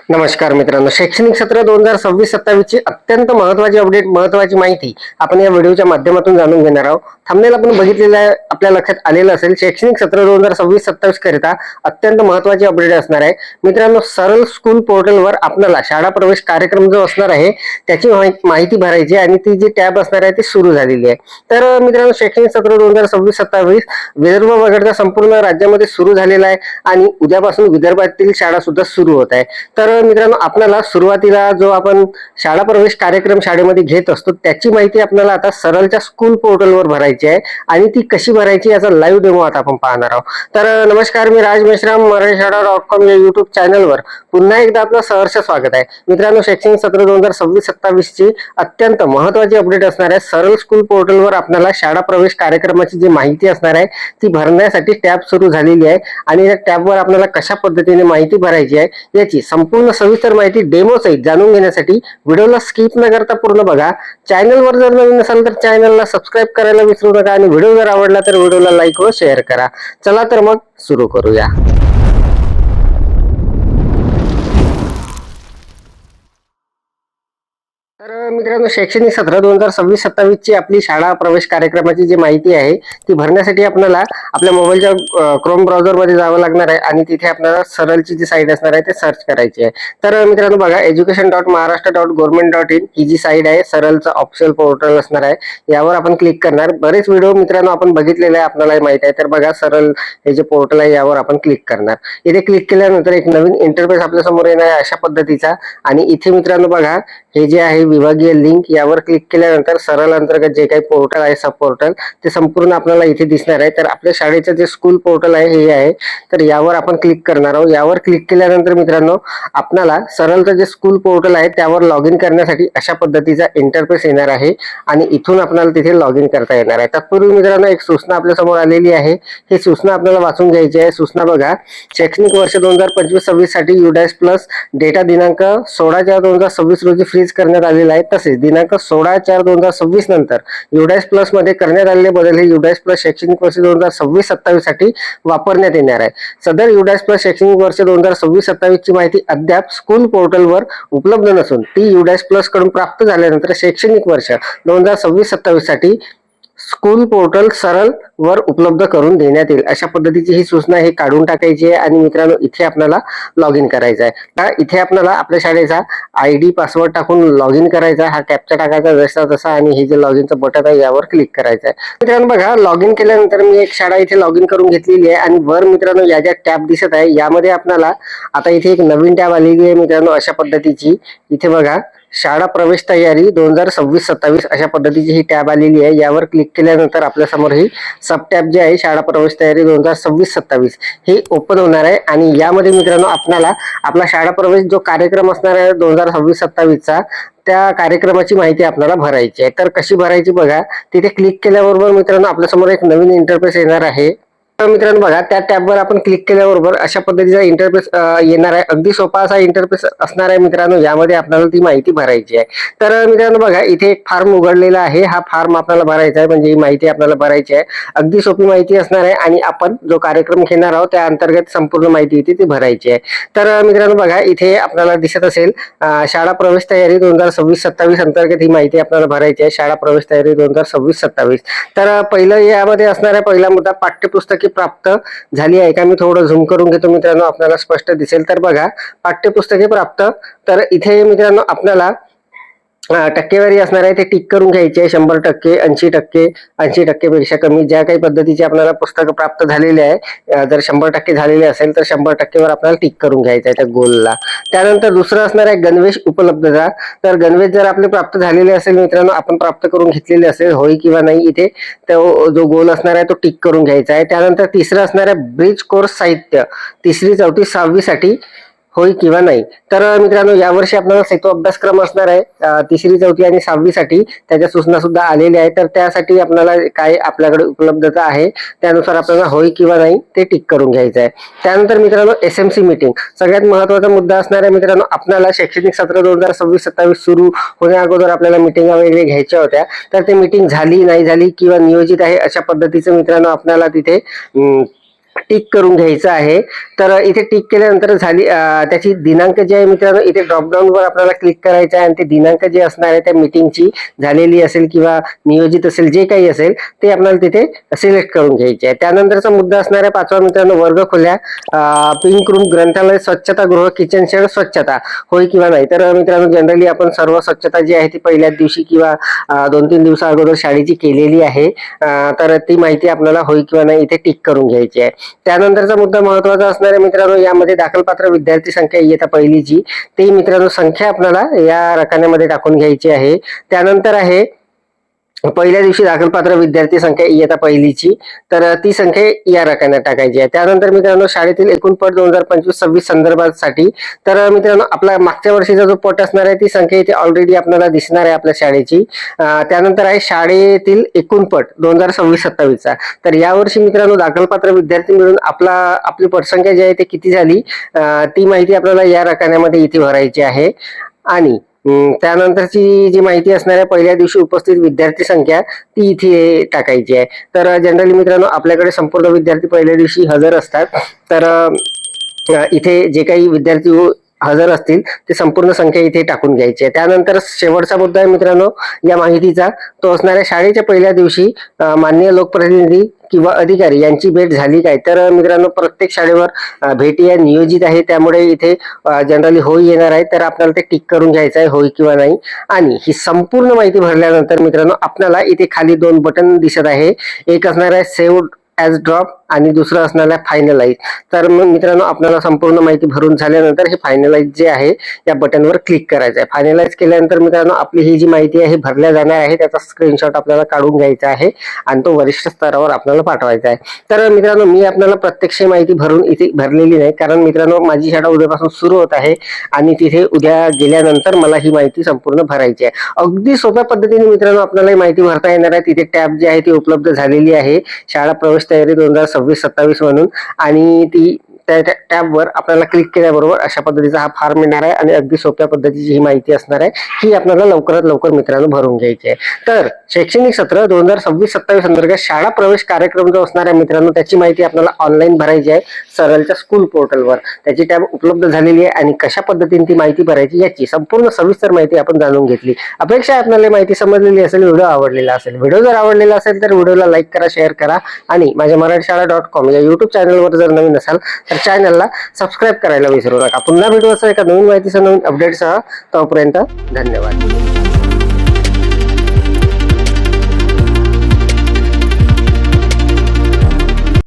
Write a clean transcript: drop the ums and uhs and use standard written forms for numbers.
नमस्कार मित्रांनो, शैक्षणिक सत्र 2026-27 ची अत्यंत महत्त्वाची अपडेट, महत्त्वाची माहिती आपण या व्हिडिओच्या माध्यमातून जाणून घेणार आहोत. थंबनेल आपण बघितलेलं आहे, आपल्या लक्षात आलेलं असेल. शैक्षणिक सत्र 2026-27 करिता अत्यंत महत्त्वाची अपडेट असणार आहे. मित्रांनो, सरळ स्कूल पोर्टलवर आपल्याला शाळा प्रवेश कार्यक्रम जो असणार आहे त्याची माहिती भरायची आणि ती जी टॅब असणार आहे ती सुरू झालेली आहे. तर मित्रांनो, शैक्षणिक सत्र 2026-27 विदर्भ वगळता संपूर्ण राज्यामध्ये सुरू झालेला आहे आणि उद्यापासून विदर्भातील शाळा सुद्धा सुरू होत आहे. तर मित्रांनो, आपल्याला सुरुवातीला जो आपण शाळा प्रवेश कार्यक्रम शाळेमध्ये घेत असतो त्याची माहिती आपल्याला आता सरळच्या स्कूल पोर्टलवर भरायची आहे आणि ती कशी भरायची याचा लाईव्ह डेमो आता आपण पाहणार आहोत. तर नमस्कार, मी राज मेश्राम, मराठीशाळा.com या युट्यूब चॅनलवर पुन्हा एकदा आपलं सहर्ष स्वागत आहे. मित्रांनो, शैक्षणिक सत्र 2026-27 ची अत्यंत महत्त्वाची अपडेट असणार आहे. सरळ स्कूल पोर्टलवर आपल्याला शाळा प्रवेश कार्यक्रमाची जी माहिती असणार आहे ती भरण्यासाठी टॅब सुरू झालेली आहे आणि या टॅबवर आपल्याला कशा पद्धतीने माहिती भरायची आहे याची संपूर्ण सविस्तर माहिती डेमो सहित जाणून घेण्यासाठी व्हिडिओला स्किप न करता पूर्ण बघा. चॅनलवर जर नवीन असाल तर चॅनलला सबस्क्राईब करायला विसरू नका आणि व्हिडिओ जर आवडला तर व्हिडिओला लाईक व शेअर करा. चला तर मग सुरू करूया. तर मित्रांनो, शैक्षणिक सत्र 2026-27 ची आपली शाळा प्रवेश कार्यक्रमाची जी माहिती आहे ती भरण्यासाठी आपल्याला आपल्या मोबाईलच्या क्रोम ब्राउझर मध्ये जावं लागणार आहे आणि तिथे आपल्याला सरळची जी साईट असणार आहे ते सर्च करायची आहे. तर मित्रांनो बघा, education.maharashtra.government.in ही जी साईट आहे सरळचं ऑफिशियल पोर्टल असणार आहे. यावर आपण क्लिक करणार. बरेच व्हिडिओ मित्रांनो आपण बघितलेले आहे, आपल्याला माहिती आहे. तर बघा, सरळ हे जे पोर्टल आहे यावर आपण क्लिक करणार. इथे क्लिक केल्यानंतर एक नवीन इंटरफेस आपल्या समोर येणार आहे अशा पद्धतीचा आणि इथे मित्रांनो बघा, हे जे आहे विभागीय लिंक यावर क्लिक केल्यानंतर सरळ अंतर्गत जे काही पोर्टल आहे सब पोर्टल ते संपूर्ण आपल्याला इथे दिसणार आहे. तर आपल्या शाळेचं जे स्कूल पोर्टल आहे हे आहे, तर यावर आपण क्लिक करणार आहोत. यावर क्लिक केल्यानंतर मित्रांनो आपल्याला सरळचं जे स्कूल पोर्टल आहे त्यावर लॉग इन करण्यासाठी अशा पद्धतीचा इंटरफेस येणार आहे आणि इथून आपल्याला तिथे लॉग इन करता येणार आहे. तत्पूर्वी मित्रांनो एक सूचना आपल्या समोर आलेली आहे, ही सूचना आपल्याला वाचून घ्यायची आहे. सूचना बघा, शैक्षणिक वर्ष 2025-26 साठी UDAS प्लस डेटा दिनांक 16/4/2026 रोजी फ्रीज करण्यात आलेला आहे. तसेच दिनांक 16/4/2026 नंतर UDAS प्लस मध्ये करण्यात आलेले बदल हे UDAS प्लस शैक्षणिक वर्ष 2026-27 साठी वापरण्यात येणार आहे. सदर UDAS प्लस शैक्षणिक वर्ष 2026-27 ची माहिती अद्याप स्कूल पोर्टलवर उपलब्ध नसून ती UDAS प्लस कडून प्राप्त झाल्यानंतर शैक्षणिक वर्ष 2026-27 साठी स्कूल पोर्टल सरळ वर उपलब्ध करून देण्यात येईल. अशा पद्धतीची ही सूचना हे काढून टाकायची आहे आणि मित्रांनो इथे आपल्याला लॉग इन करायचं आहे. इथे आपल्याला आपल्या शाळेचा ID पासवर्ड टाकून लॉग इन करायचा, हा कॅप्चा टाकायचा जसा तसा आणि हे जे लॉग इनचं बटन आहे यावर क्लिक करायचं आहे. मित्रांनो बघा, लॉग इन केल्यानंतर मी एक शाळा इथे लॉग इन करून घेतलेली आहे आणि वर मित्रांनो या ज्या टॅब दिसत आहे यामध्ये आपल्याला आता इथे एक नवीन टॅब आलेली आहे मित्रांनो अशा पद्धतीची. इथे बघा, शाळा प्रवेश तयारी 2026-27 अशा पद्धतीची ही टॅब आलेली आहे. यावर क्लिक केल्यानंतर आपल्या समोर ही सब टॅब जी आहे शाळा प्रवेश तयारी 2026-27 हे ओपन होणार आहे आणि यामध्ये मित्रांनो आपल्याला आपला शाळा प्रवेश जो कार्यक्रम असणार आहे 2026-27 चा त्या कार्यक्रमाची माहिती आपल्याला भरायची आहे. तर कशी भरायची बघा, तिथे क्लिक केल्याबरोबर मित्रांनो आपल्या समोर एक नवीन इंटरफेस येणार आहे. तर मित्रांनो बघा, त्या टॅबवर आपण क्लिक केल्याबरोबर अशा पद्धतीचा इंटरफेस येणार आहे. अगदी सोपा असा इंटरफेस असणार आहे मित्रांनो. यामध्ये आपल्याला ती माहिती भरायची आहे. तर मित्रांनो बघा, इथे एक फॉर्म उघडलेला आहे. हा फॉर्म आपल्याला भरायचा आहे, म्हणजे ही माहिती आपल्याला भरायची आहे. अगदी सोपी माहिती असणार आहे आणि आपण जो कार्यक्रम घेणार आहोत त्या अंतर्गत संपूर्ण माहिती इथे ती भरायची आहे. तर मित्रांनो बघा, इथे आपल्याला दिसत असेल शाळा प्रवेश तयारी 2026-27 अंतर्गत ही माहिती आपल्याला भरायची आहे. शाळा प्रवेश तयारी 2026-27. तर पहिलं यामध्ये असणारा पहिला मुद्दा, पाठ्यपुस्तके प्राप्त झाली आहे का. मी थोडं झूम करून घेतो मित्रांनो, आपल्याला स्पष्ट दिसेल. तर बघा, पाठ्यपुस्तके प्राप्त. तर इथे मित्रांनो आपल्याला टक्केवारी असणार आहे ते टिक करून घ्यायची आहे. 100%, 80%, 80% पेक्षा कमी ज्या काही पद्धतीची आपल्याला पुस्तकं प्राप्त झालेली आहे, जर 100% झालेले असेल तर 100% वर आपल्याला टिक करून घ्यायचं आहे त्या गोलला. त्यानंतर दुसरं असणार आहे गणवेश उपलब्धता. तर गणवेश जर आपले प्राप्त झालेले असेल मित्रांनो, आपण प्राप्त करून घेतलेले असेल, होय किंवा नाही, इथे तो जो गोल असणार आहे तो टिक करून घ्यायचा आहे. त्यानंतर तिसरं असणार आहे ब्रिज कोर्स साहित्य 3री, 4थी, 6वी साठी होय किंवा नाही. तर मित्रांनो यावर्षी आपल्याला सेतू अभ्यासक्रम असणार आहे 3री, 4थी आणि 6वी साठी, त्याच्या सूचना सुद्धा आलेल्या आहेत. तर त्यासाठी आपल्याला काय आपल्याकडे उपलब्धता आहे त्यानुसार आपल्याला होय किंवा नाही ते टिक करून घ्यायचं आहे. त्यानंतर मित्रांनो SMC मीटिंग सगळ्यात महत्त्वाचा मुद्दा असणार आहे मित्रांनो. आपल्याला शैक्षणिक सत्र 2026-27 सुरू होण्या अगोदर आपल्याला मिटिंगा वगैरे घ्यायच्या होत्या, तर ते मीटिंग झाली नाही झाली किंवा नियोजित आहे अशा पद्धतीचं मित्रांनो आपल्याला तिथे टिक करून घ्यायचं आहे. तर इथे टिक केल्यानंतर झाली त्याची दिनांक जे आहे मित्रांनो इथे ड्रॉपडाऊन वर आपल्याला क्लिक करायचं आहे आणि ते दिनांक जे असणार आहे त्या मीटिंगची झालेली असेल किंवा नियोजित असेल जे काही असेल ते आपल्याला तिथे सिलेक्ट करून घ्यायचे आहे. त्यानंतरचा मुद्दा असणार आहे 5वा मित्रांनो वर्ग खोल्या, पिंक रूम, ग्रंथालय, स्वच्छतागृह, किचन शेड स्वच्छता होय किंवा नाही. तर मित्रांनो जनरली आपण सर्व स्वच्छता जी आहे ती पहिल्याच दिवशी किंवा 2-3 दिवसा अगोदर शाळेची केलेली आहे. तर ती माहिती आपल्याला होय किंवा नाही इथे टिक करून घ्यायची आहे. त्यानंतरचा मुद्दा महत्वाचा असणार आहे मित्रांनो यामध्ये दाखलपात्र विद्यार्थी संख्या इयत्ता पहिलीची ती मित्रांनो संख्या आपल्याला या रकान्यामध्ये टाकून घ्यायची आहे. त्यानंतर आहे पहिल्या दिवशी दाखलपात्र विद्यार्थी संख्या इयत्ता पहिलीची तर ती संख्या या रकान्यात टाकायची आहे. त्यानंतर मित्रांनो शाळेतील एकूण पट 2025-26 संदर्भासाठी तर मित्रांनो आपला मागच्या वर्षीचा जो पट असणार आहे ती संख्या इथे ऑलरेडी आपल्याला दिसणार आहे आपल्या शाळेची. त्यानंतर आहे शाळेतील एकूण पट 2026-27 चा. तर यावर्षी मित्रांनो दाखलपात्र विद्यार्थी मिळून आपली पटसंख्या जी आहे ती किती झाली ती माहिती आपल्याला या रकान्यामध्ये इथे भरायची आहे. आणि त्यानंतरची जी माहिती असणार आहे पहिल्या दिवशी उपस्थित विद्यार्थी संख्या ती इथे टाकायची आहे. तर जनरली मित्रांनो आपल्याकडे संपूर्ण विद्यार्थी पहिल्या दिवशी हजर असतात. तर इथे जे काही विद्यार्थी हजर असतील ते संपूर्ण संख्या इथे टाकून घ्यायची आहे. त्यानंतर शेवटचा मुद्दा आहे मित्रांनो या माहितीचा तो असणार आहे शाळेच्या पहिल्या दिवशी माननीय लोकप्रतिनिधी किंवा अधिकारी यांची भेट झाली काय. तर मित्रांनो प्रत्येक शाळेवर भेटी या नियोजित आहे त्यामुळे इथे जनरली होय येणार आहे. तर आपल्याला ते टिक करून घ्यायचं आहे होय किंवा नाही. आणि ही संपूर्ण माहिती भरल्यानंतर मित्रांनो आपल्याला इथे खाली 2 बटन दिसत आहे. एक असणार आहे सेव्ह ॲज ड्रॉप आणि दुसरं असणार आहे फायनलाइज. तर मग मित्रांनो आपल्याला संपूर्ण माहिती भरून झाल्यानंतर हे फायनलाइज जे आहे या बटनवर क्लिक करायचं आहे. फायनलाइज केल्यानंतर मित्रांनो आपली ही जी माहिती आहे भरल्या जाणार आहे त्याचा स्क्रीनशॉट आपल्याला काढून घ्यायचा आहे आणि तो वरिष्ठ स्तरावर आपल्याला पाठवायचा आहे. तर मित्रांनो मी आपल्याला प्रत्यक्ष माहिती भरून इथे भरलेली नाही कारण मित्रांनो माझी शाळा उद्यापासून सुरू होत आहे आणि तिथे उद्या गेल्यानंतर मला ही माहिती संपूर्ण भरायची आहे. अगदी सोप्या पद्धतीने मित्रांनो आपल्याला ही माहिती भरता येणार आहे. तिथे टॅब जी आहे ती उपलब्ध झालेली आहे शाळा प्रवेश तयारी 2026-27 म्हणून आणि ती त्या टॅबवर आपल्याला क्लिक केल्याबरोबर अशा पद्धतीचा हा फॉर्म मिळणार आहे आणि अगदी सोप्या पद्धतीची ही माहिती असणार आहे ही आपल्याला लवकरात लवकर मित्रांनो भरून घ्यायची आहे. तर शैक्षणिक सत्र 2026-27 अंतर्गत शाळा प्रवेश कार्यक्रम जो असणार आहे मित्रांनो त्याची माहिती आपल्याला ऑनलाईन भरायची आहे सरलच्या स्कूल पोर्टलवर. त्याची टॅब उपलब्ध झालेली आहे आणि कशा पद्धतीने ती माहिती भरायची याची संपूर्ण सविस्तर माहिती आपण जाणून घेतली. अपेक्षा आपल्याला माहिती समजलेली असेल, व्हिडिओ आवडलेला असेल. व्हिडिओ जर आवडलेला असेल तर व्हिडिओला लाईक करा, शेअर करा आणि माझ्या मराठीशाळा.com या युट्यूब चॅनलवर जर नवीन असाल तर चॅनलला सबस्क्राईब करायला विसरू नका. पुन्हा भेटू असं एका नवीन माहितीसह नवीन अपडेटसह. तोपर्यंत धन्यवाद.